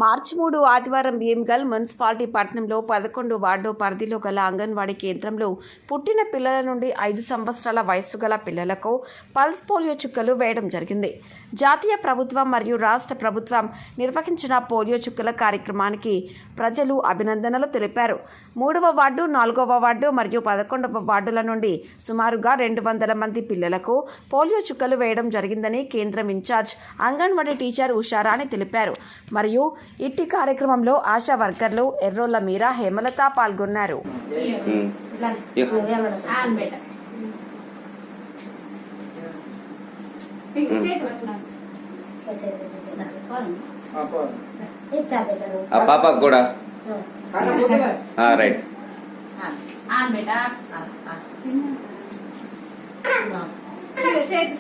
మార్చి 3 ఆదివారం భీమ్గల్ మున్సిపాలిటీ పట్టణంలో 11 వార్డు పరిధిలో గల అంగన్వాడీ కేంద్రంలో పుట్టిన పిల్లల నుండి 5 సంవత్సరాల వయసు గల పిల్లలకు పల్స్ పోలియో చుక్కలు వేయడం జరిగింది. జాతీయ ప్రభుత్వం మరియు రాష్ట్ర ప్రభుత్వం నిర్వహించిన పోలియో చుక్కల కార్యక్రమానికి ప్రజలు అభినందనలు తెలిపారు. 3వ వార్డు, 4వ వార్డు మరియు 11వ వార్డుల నుండి సుమారుగా 200 మంది పిల్లలకు పోలియో చుక్కలు వేయడం జరిగిందని కేంద్రం ఇన్ఛార్జ్ అంగన్వాడీ టీచర్ ఉషారాణి తెలిపారు. మరియు ఇట్టి కార్యక్రమంలో ఆశా వర్కర్లు ఎర్రోళ్ల మీరా, హేమలత పాల్గొన్నారు. పాపకు కూడా రైట్ చేతి